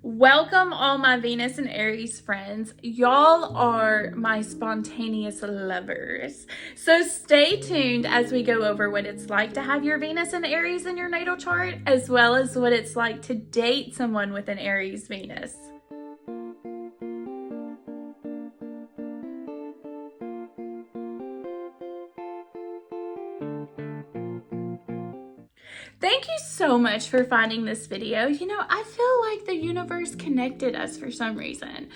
Welcome all my Venus and Aries friends. Y'all are my spontaneous lovers. So stay tuned as we go over what it's like to have your Venus and Aries in your natal chart, as well as what it's like to date someone with an Aries Venus. Thank you so much for finding this video. I feel like the universe connected us for some reason.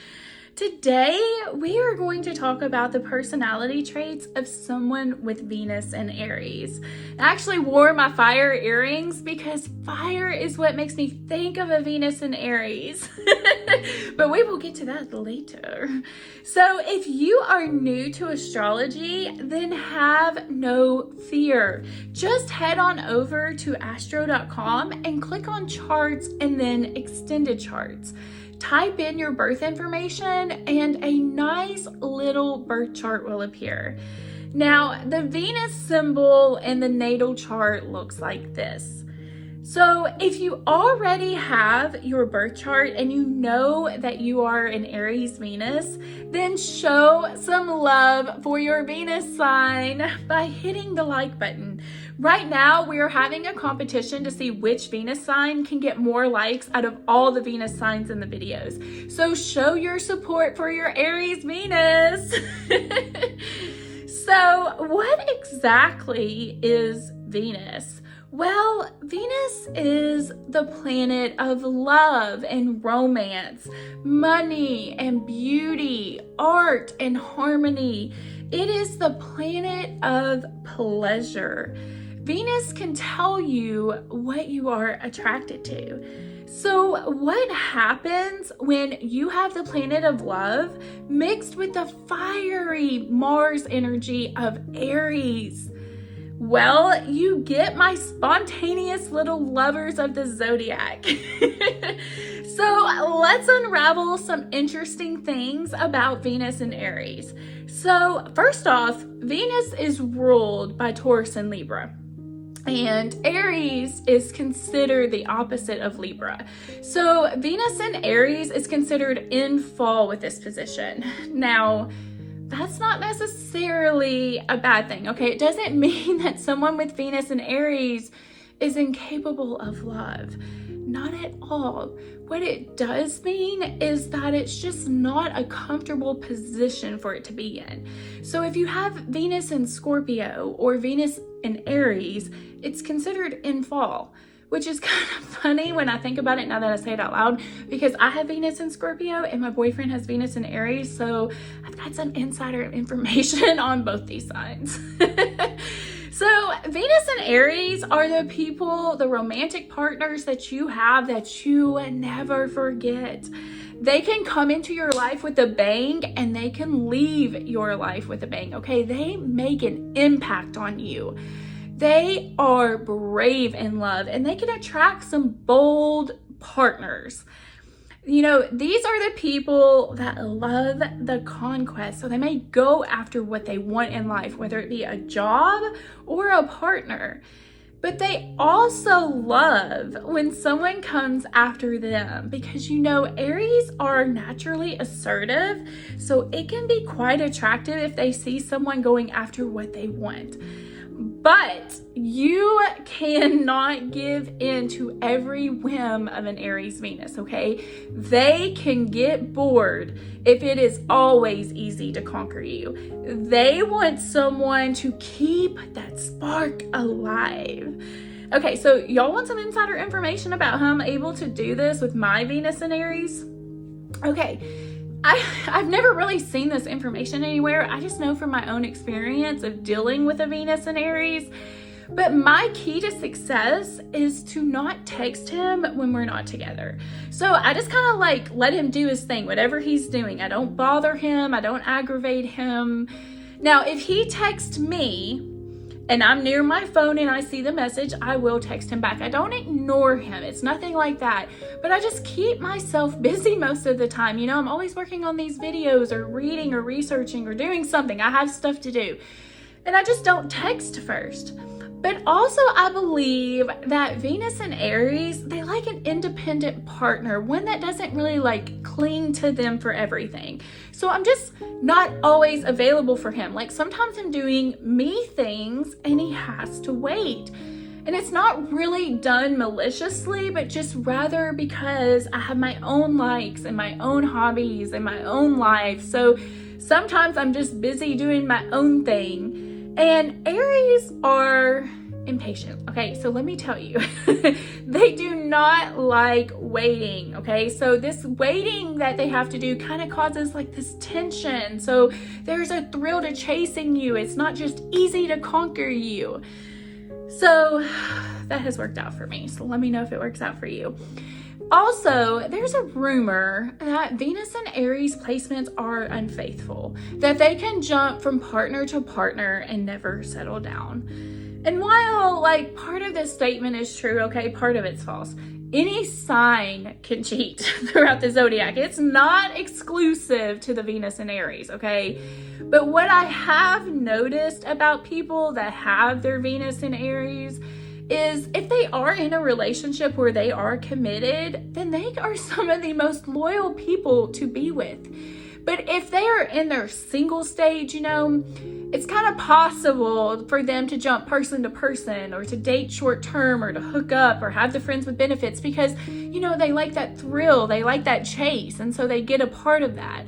Today, we are going to talk about the personality traits of someone with Venus and Aries. I actually wore my fire earrings because fire is what makes me think of a Venus and Aries. But we will get to that later. So if you are new to astrology, then have no fear. Just head on over to astro.com and click on charts and then extended charts. Type in your birth information and a nice little birth chart will appear. Now, the Venus symbol in the natal chart looks like this. So if you already have your birth chart and you know that you are an Aries Venus, then show some love for your Venus sign by hitting the like button. Right now, we are having a competition to see which Venus sign can get more likes out of all the Venus signs in the videos. So show your support for your Aries Venus. So what exactly is Venus? Well, Venus is the planet of love and romance, money and beauty, art and harmony. It is the planet of pleasure. Venus can tell you what you are attracted to. So what happens when you have the planet of love mixed with the fiery Mars energy of Aries? Well, you get my spontaneous little lovers of the zodiac. So let's unravel some interesting things about Venus and Aries. So first off, Venus is ruled by Taurus and Libra. And Aries is considered the opposite of Libra. So Venus in Aries is considered in fall with this position. Now, that's not necessarily a bad thing, okay? It doesn't mean that someone with Venus in Aries is incapable of love. Not at all. What it does mean is that it's just not a comfortable position for it to be in. So if you have Venus in Scorpio or Venus in Aries, it's considered in fall, which is kind of funny when I think about it now that I say it out loud, because I have Venus in Scorpio and my boyfriend has Venus in Aries, so I've got some insider information on both these signs. So Venus and Aries are the people, the romantic partners that you have that you never forget. They can come into your life with a bang and they can leave your life with a bang, okay? They make an impact on you. They are brave in love and they can attract some bold partners. These are the people that love the conquest. So they may go after what they want in life, whether it be a job or a partner. But they also love when someone comes after them because, Aries are naturally assertive. So it can be quite attractive if they see someone going after what they want. But you cannot give in to every whim of an Aries Venus, okay? They can get bored if it is always easy to conquer you. They want someone to keep that spark alive. Okay, so y'all want some insider information about how I'm able to do this with my Venus and Aries? Okay. I've never really seen this information anywhere. I just know from my own experience of dealing with a Venus and Aries. But my key to success is to not text him when we're not together. So I just kind of let him do his thing, whatever he's doing. I don't bother him. I don't aggravate him. Now, if he texts me and I'm near my phone and I see the message, I will text him back. I don't ignore him. It's nothing like that. But I just keep myself busy most of the time. I'm always working on these videos or reading or researching or doing something. I have stuff to do. And I just don't text first. But also I believe that Venus and Aries, they like an independent partner, one that doesn't really like cling to them for everything. So I'm just not always available for him. Like sometimes I'm doing me things and he has to wait. And it's not really done maliciously, but just rather because I have my own likes and my own hobbies and my own life. So sometimes I'm just busy doing my own thing. And Aries are impatient. Okay, so let me tell you, they do not like waiting. Okay, so this waiting that they have to do kind of causes like this tension. So there's a thrill to chasing you. It's not just easy to conquer you. So that has worked out for me. So let me know if it works out for you. Also, there's a rumor that Venus and Aries placements are unfaithful, that they can jump from partner to partner and never settle down. And while like part of this statement is true, okay, part of it's false. Any sign can cheat throughout the zodiac. It's not exclusive to the Venus and Aries, okay? But what I have noticed about people that have their Venus and Aries is if they are in a relationship where they are committed, then they are some of the most loyal people to be with. But if they are in their single stage, you know, it's kind of possible for them to jump person to person or to date short term or to hook up or have the friends with benefits because, you know, they like that thrill, they like that chase, and so they get a part of that.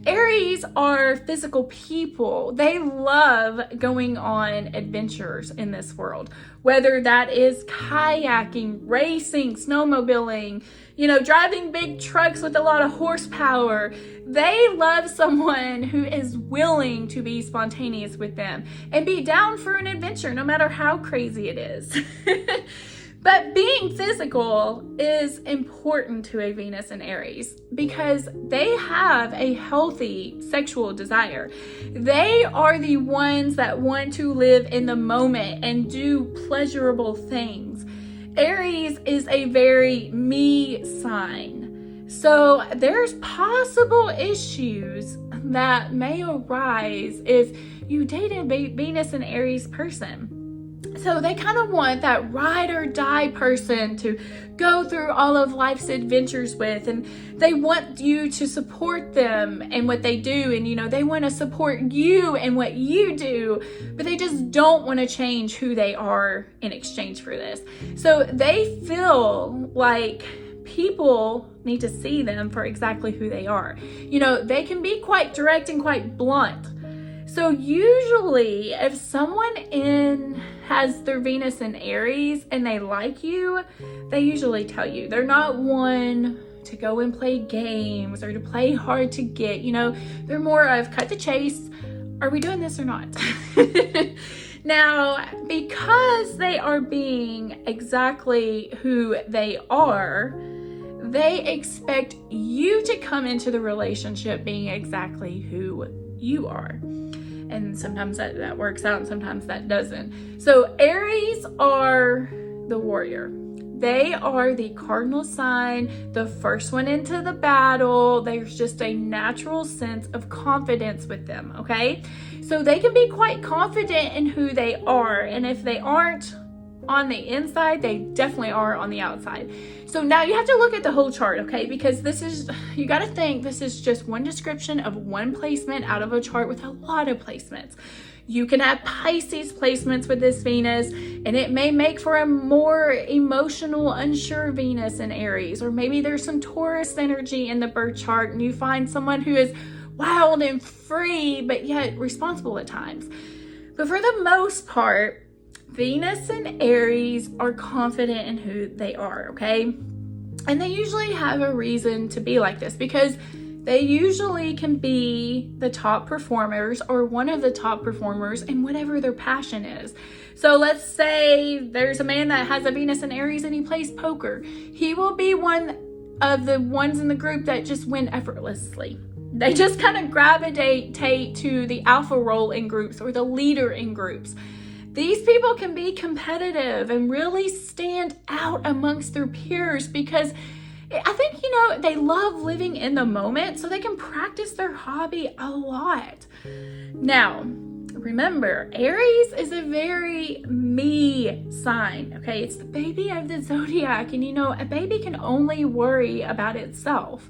Aries are physical people. They love going on adventures in this world, whether that is kayaking, racing, snowmobiling, you know, driving big trucks with a lot of horsepower. They love someone who is willing to be spontaneous with them and be down for an adventure, no matter how crazy it is. But being physical is important to a Venus and Aries because they have a healthy sexual desire. They are the ones that want to live in the moment and do pleasurable things. Aries is a very me sign. So there's possible issues that may arise if you date a Venus and Aries person. So they kind of want that ride or die person to go through all of life's adventures with, and they want you to support them and what they do, and you know, they want to support you and what you do, but they just don't want to change who they are in exchange for this. So they feel like people need to see them for exactly who they are. You know, they can be quite direct and quite blunt. So usually if someone has their Venus in Aries and they like you, they usually tell you. They're not one to go and play games or to play hard to get. You know, they're more of cut the chase. Are we doing this or not? Now, because they are being exactly who they are, they expect you to come into the relationship being exactly who you are. And sometimes that works out and sometimes that doesn't. So Aries are the warrior. They are the cardinal sign, the first one into the battle. There's just a natural sense of confidence with them, okay? So they can be quite confident in who they are. And if they aren't on the inside, they definitely are on the outside. So now you have to look at the whole chart, okay? Because you got to think this is just one description of one placement out of a chart with a lot of placements. You can have Pisces placements with this Venus, and it may make for a more emotional, unsure Venus in Aries. Or maybe there's some Taurus energy in the birth chart, and you find someone who is wild and free, but yet responsible at times. But for the most part, Venus and Aries are confident in who they are, okay? And they usually have a reason to be like this because they usually can be the top performers or one of the top performers in whatever their passion is. So let's say there's a man that has a Venus and Aries and he plays poker. He will be one of the ones in the group that just win effortlessly. They just kind of gravitate to the alpha role in groups or the leader in groups. These people can be competitive and really stand out amongst their peers because I think, you know, they love living in the moment so they can practice their hobby a lot. Now, remember, Aries is a very me sign, okay? It's the baby of the zodiac, and a baby can only worry about itself.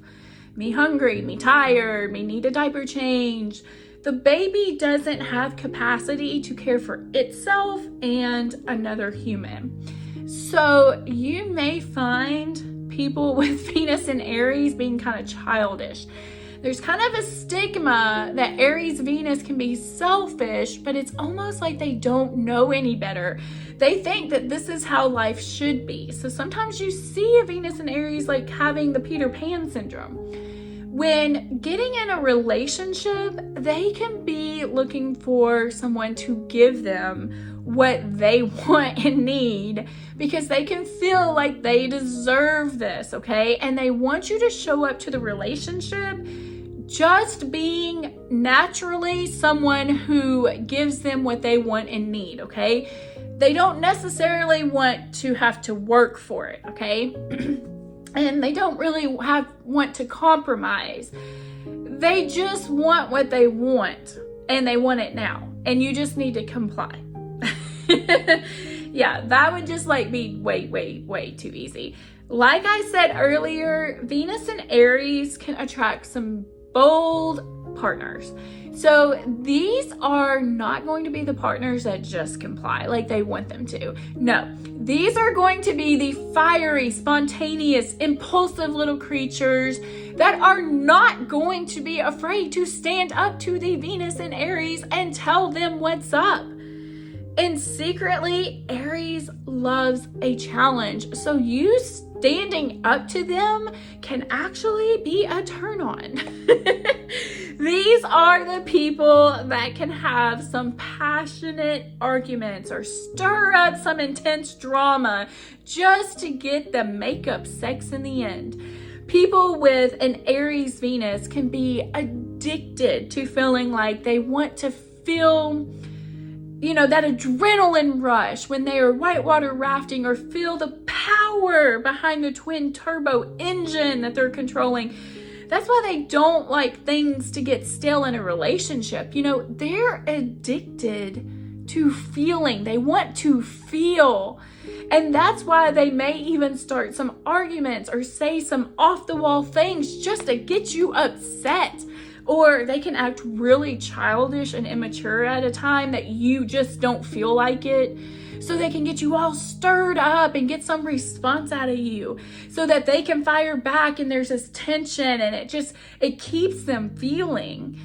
Me hungry, me tired, me need a diaper change. The baby doesn't have capacity to care for itself and another human. So you may find people with Venus and Aries being kind of childish. There's kind of a stigma that Aries Venus can be selfish, but it's almost like they don't know any better. They think that this is how life should be. So sometimes you see a Venus and Aries like having the Peter Pan syndrome. When getting in a relationship, they can be looking for someone to give them what they want and need because they can feel like they deserve this, okay? And they want you to show up to the relationship just being naturally someone who gives them what they want and need, okay? They don't necessarily want to have to work for it, okay? And they don't really want to compromise. They just want what they want, and they want it now, and you just need to comply. Yeah, that would just be way too easy. Like I said earlier, Venus and Aries can attract some bold partners. So these are not going to be the partners that just comply like they want them to. No, these are going to be the fiery, spontaneous, impulsive little creatures that are not going to be afraid to stand up to the Venus and Aries and tell them what's up. And secretly, Aries loves a challenge. So you standing up to them can actually be a turn on. These are the people that can have some passionate arguments or stir up some intense drama just to get the makeup sex in the end. People with an Aries Venus can be addicted to feeling like they want to feel that adrenaline rush when they are whitewater rafting or feel the power behind the twin turbo engine that they're controlling. That's why they don't like things to get stale in a relationship. They're addicted to feeling. They want to feel. And that's why they may even start some arguments or say some off-the-wall things just to get you upset. Or they can act really childish and immature at a time that you just don't feel like it. So they can get you all stirred up and get some response out of you so that they can fire back, and there's this tension and it keeps them feeling.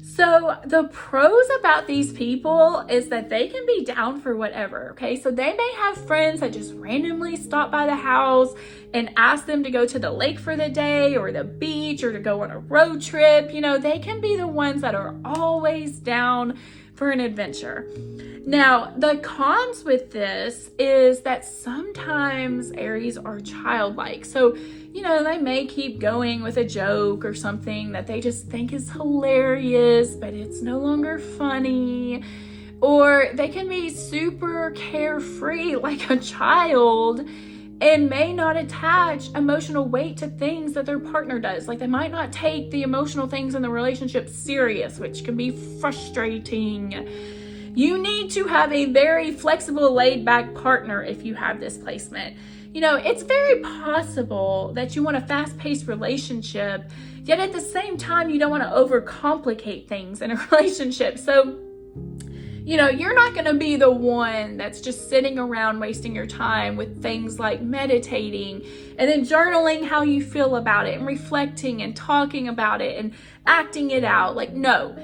So the pros about these people is that they can be down for whatever, okay? So they may have friends that just randomly stop by the house and ask them to go to the lake for the day or the beach or to go on a road trip. They can be the ones that are always down for an adventure. Now, the cons with this is that sometimes Aries are childlike. So, they may keep going with a joke or something that they just think is hilarious, but it's no longer funny. Or they can be super carefree like a child and may not attach emotional weight to things that their partner does. Like they might not take the emotional things in the relationship serious, which can be frustrating. You need to have a very flexible, laid-back partner if you have this placement. It's very possible that you want a fast-paced relationship, yet at the same time, you don't want to overcomplicate things in a relationship. So, you're not going to be the one that's just sitting around wasting your time with things like meditating and then journaling how you feel about it and reflecting and talking about it and acting it out. No.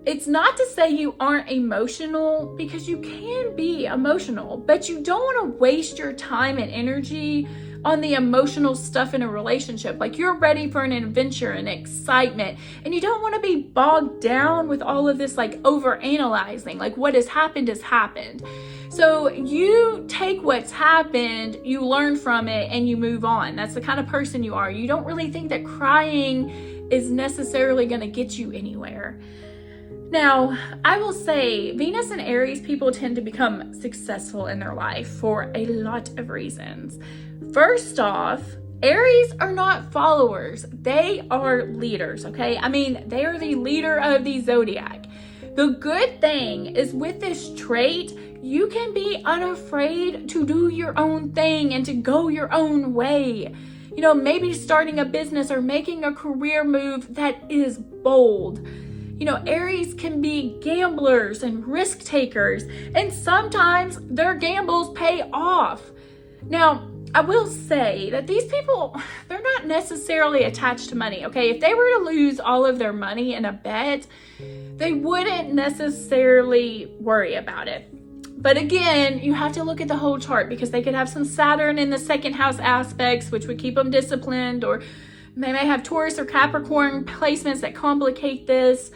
It's not to say you aren't emotional, because you can be emotional, but you don't want to waste your time and energy on the emotional stuff in a relationship. You're ready for an adventure and excitement, and you don't want to be bogged down with all of this over analyzing. What has happened. So you take what's happened, you learn from it, and you move on. That's the kind of person you are. You don't really think that crying is necessarily going to get you anywhere. Now, I will say Venus and Aries people tend to become successful in their life for a lot of reasons. First off, Aries are not followers. They are leaders, okay? They are the leader of the zodiac. The good thing is with this trait, you can be unafraid to do your own thing and to go your own way. Maybe starting a business or making a career move that is bold. Aries can be gamblers and risk takers, and sometimes their gambles pay off. Now, I will say that these people, they're not necessarily attached to money, okay? If they were to lose all of their money in a bet, they wouldn't necessarily worry about it. But again, you have to look at the whole chart, because they could have some Saturn in the second house aspects, which would keep them disciplined, or they may have Taurus or Capricorn placements that complicate this.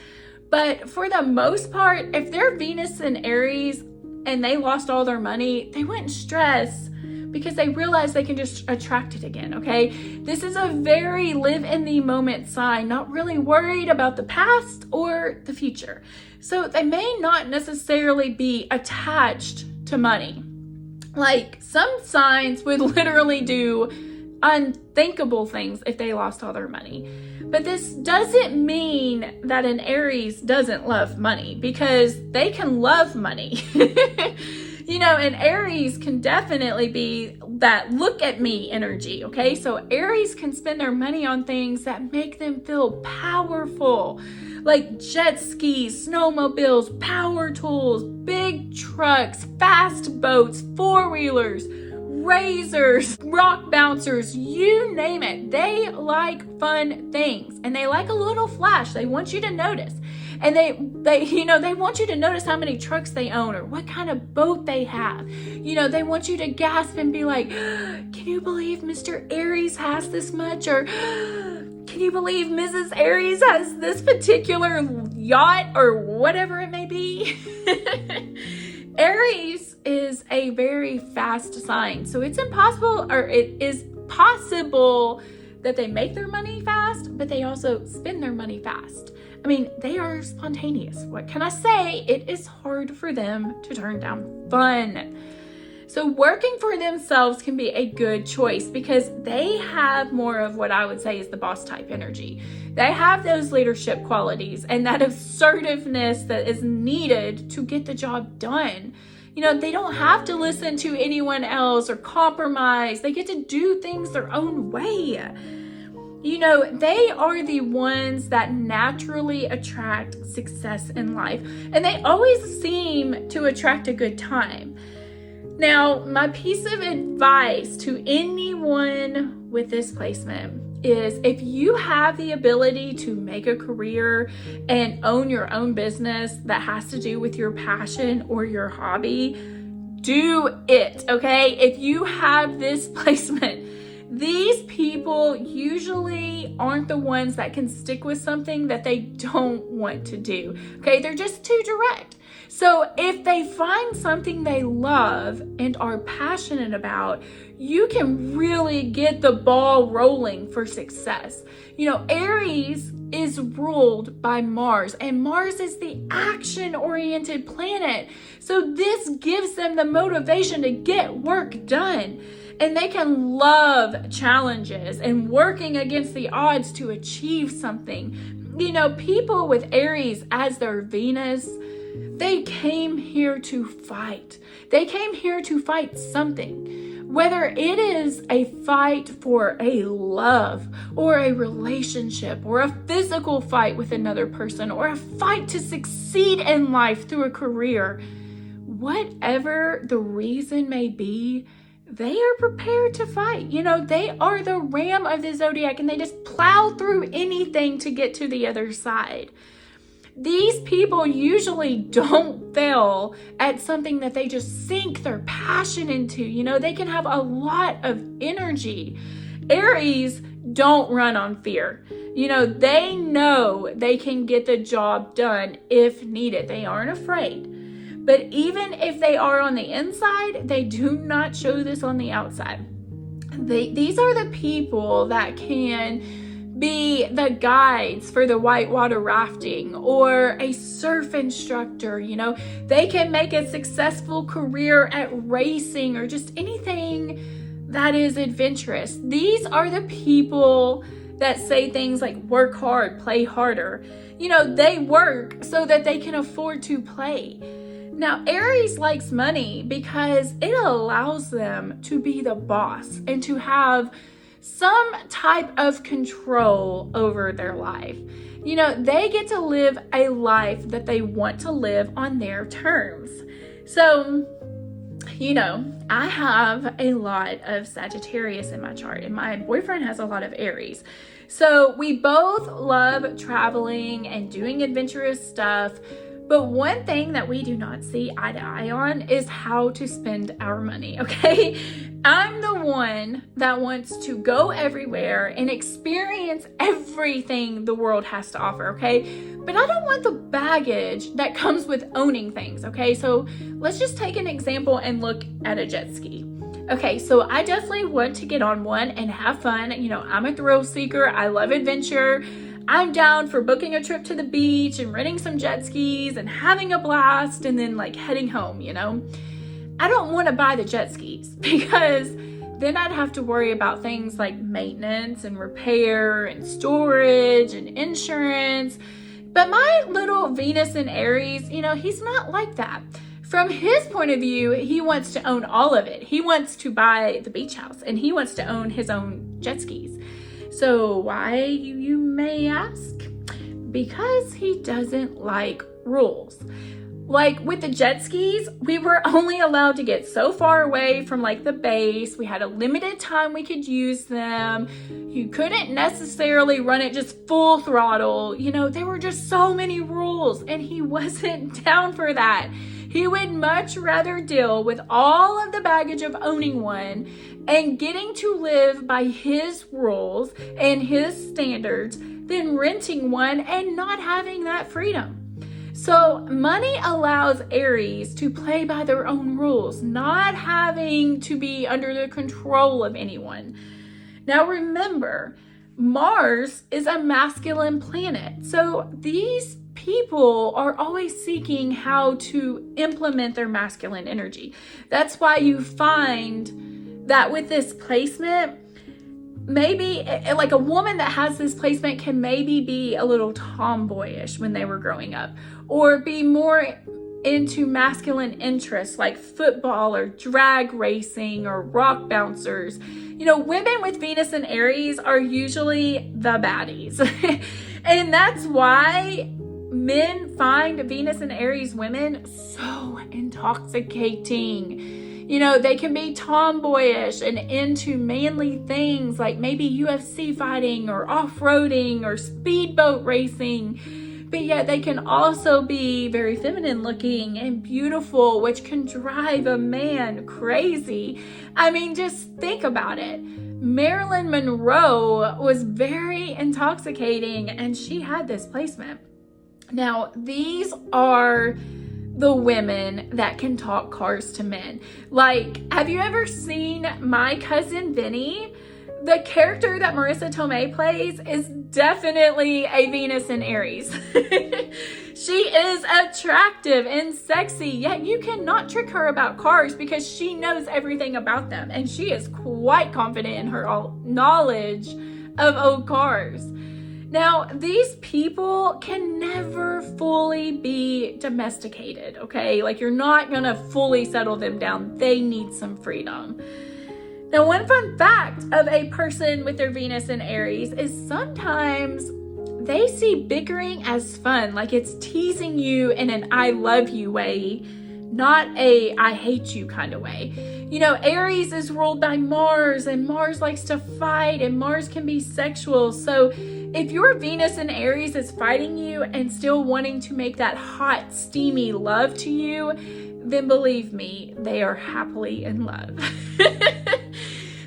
But for the most part, if they're Venus in Aries and they lost all their money, they wouldn't stress, because they realize they can just attract it again, okay? This is a very live in the moment sign, not really worried about the past or the future. So they may not necessarily be attached to money. Like, some signs would literally do unthinkable things if they lost all their money. But this doesn't mean that an Aries doesn't love money, because they can love money. And Aries can definitely be that look at me energy, okay? So Aries can spend their money on things that make them feel powerful, like jet skis, snowmobiles, power tools, big trucks, fast boats, four-wheelers, razors, rock bouncers, you name it. They like fun things, and they like a little flash. They want you to notice. And they want you to notice how many trucks they own or what kind of boat they have. They want you to gasp and be like, can you believe Mr. Aries has this much? Or can you believe Mrs. Aries has this particular yacht, or whatever it may be? Aries is a very fast sign. So it is possible that they make their money fast, but they also spend their money fast. I mean, they are spontaneous. What can I say? It is hard for them to turn down fun. So working for themselves can be a good choice, because they have more of what I would say is the boss type energy. They have those leadership qualities and that assertiveness that is needed to get the job done. They don't have to listen to anyone else or compromise. They get to do things their own way. They are the ones that naturally attract success in life, and they always seem to attract a good time. Now, my piece of advice to anyone with this placement is, if you have the ability to make a career and own your own business that has to do with your passion or your hobby, do it, okay? If you have this placement, these people usually aren't the ones that can stick with something that they don't want to do, okay? They're just too direct. So if they find something they love and are passionate about, you can really get the ball rolling for success. Aries is ruled by Mars, and Mars is the action-oriented planet. So this gives them the motivation to get work done. And they can love challenges and working against the odds to achieve something. People with Aries as their Venus, they came here to fight. They came here to fight something. Whether it is a fight for a love or a relationship or a physical fight with another person or a fight to succeed in life through a career, whatever the reason may be, they are prepared to fight. They are the ram of the zodiac, and they just plow through anything to get to the other side. These people usually don't fail at something that they just sink their passion into. They can have a lot of energy. Aries don't run on fear. They know they can get the job done if needed. They aren't afraid. But even if they are on the inside, they do not show this on the outside. These are the people that can be the guides for the whitewater rafting or a surf instructor. They can make a successful career at racing or just anything that is adventurous. These are the people that say things like work hard, play harder. They work so that they can afford to play. Now, Aries likes money because it allows them to be the boss and to have some type of control over their life. They get to live a life that they want to live on their terms. So, I have a lot of Sagittarius in my chart, and my boyfriend has a lot of Aries. So we both love traveling and doing adventurous stuff. But one thing that we do not see eye to eye on is how to spend our money, okay? I'm the one that wants to go everywhere and experience everything the world has to offer, okay? But I don't want the baggage that comes with owning things, okay? So let's just take an example and look at a jet ski. Okay, so I definitely want to get on one and have fun. I'm a thrill seeker. I love adventure. I'm down for booking a trip to the beach and renting some jet skis and having a blast and then heading home, I don't want to buy the jet skis because then I'd have to worry about things like maintenance and repair and storage and insurance. But my little Venus in Aries, he's not like that. From his point of view, he wants to own all of it. He wants to buy the beach house and he wants to own his own jet skis. So why, you may ask? Because he doesn't like rules. Like with the jet skis, we were only allowed to get so far away from the base. We had a limited time we could use them. You couldn't necessarily run it just full throttle. There were just so many rules and he wasn't down for that. He would much rather deal with all of the baggage of owning one and getting to live by his rules and his standards than renting one and not having that freedom. So money allows Aries to play by their own rules, not having to be under the control of anyone. Now remember, Mars is a masculine planet. So these people are always seeking how to implement their masculine energy. That's why you find that with this placement, maybe a woman that has this placement can maybe be a little tomboyish when they were growing up, or be more into masculine interests like football or drag racing or rock bouncers. Women with Venus and Aries are usually the baddies. And that's why men find Venus and Aries women so intoxicating. They can be tomboyish and into manly things like maybe UFC fighting or off-roading or speedboat racing. But yet they can also be very feminine looking and beautiful, which can drive a man crazy. Just think about it. Marilyn Monroe was very intoxicating and she had this placement. Now, these are the women that can talk cars to men. Have you ever seen My Cousin Vinny? The character that Marissa Tomei plays is definitely a Venus in Aries. She is attractive and sexy, yet you cannot trick her about cars because she knows everything about them. And she is quite confident in her knowledge of old cars. Now, these people can never fully be domesticated, okay? You're not gonna fully settle them down. They need some freedom. Now, one fun fact of a person with their Venus in Aries is sometimes they see bickering as fun, it's teasing you in an I love you way, not a I hate you kind of way. Aries is ruled by Mars, and Mars likes to fight, and Mars can be sexual. So if your Venus in Aries is fighting you and still wanting to make that hot, steamy love to you, then believe me, they are happily in love.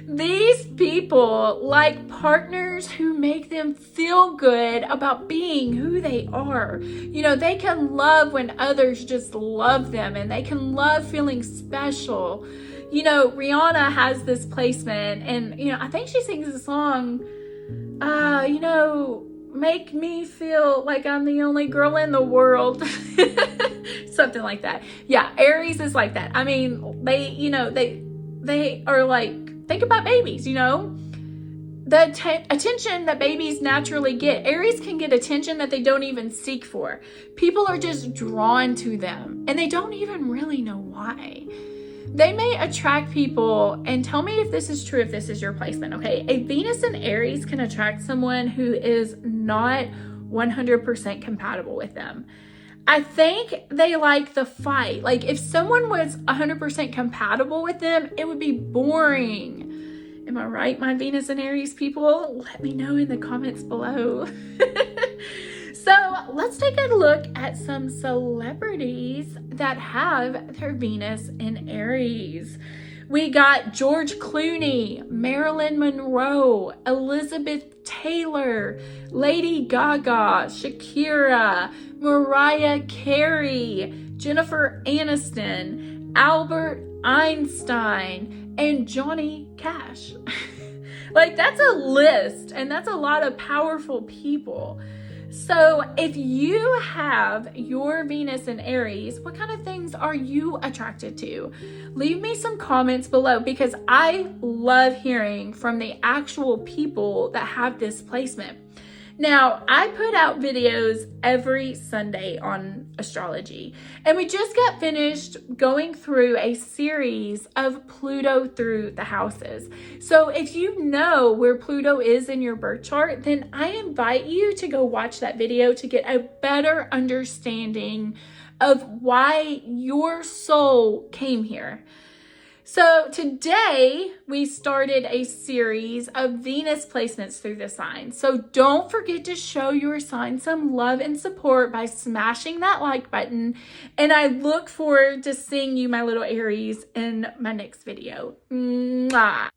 These people like partners who make them feel good about being who they are. They can love when others just love them, and they can love feeling special. Rihanna has this placement, and, I think she sings a song, make me feel like I'm the only girl in the world. Something like that. Yeah, Aries is like that. They are think about babies, the attention that babies naturally get. Aries can get attention that they don't even seek for. People are just drawn to them, and they don't even really know why. They may attract people, and tell me if this is true, if this is your placement, okay? A Venus in Aries can attract someone who is not 100% compatible with them. I think they like the fight. Like, if someone was 100% compatible with them, it would be boring. Am I right, my Venus and Aries people? Let me know in the comments below. So let's take a look at some celebrities that have their Venus in Aries. We got George Clooney, Marilyn Monroe, Elizabeth Taylor, Lady Gaga, Shakira, Mariah Carey, Jennifer Aniston, Albert Einstein, and Johnny Cash. Like, that's a list, and that's a lot of powerful people. So if you have your Venus in Aries, what kind of things are you attracted to? Leave me some comments below, because I love hearing from the actual people that have this placement. Now, I put out videos every Sunday on astrology, and we just got finished going through a series of Pluto through the houses. So if you know where Pluto is in your birth chart, then I invite you to go watch that video to get a better understanding of why your soul came here. So today we started a series of Venus placements through the signs. So don't forget to show your sign some love and support by smashing that like button. And I look forward to seeing you, my little Aries, in my next video. Mwah.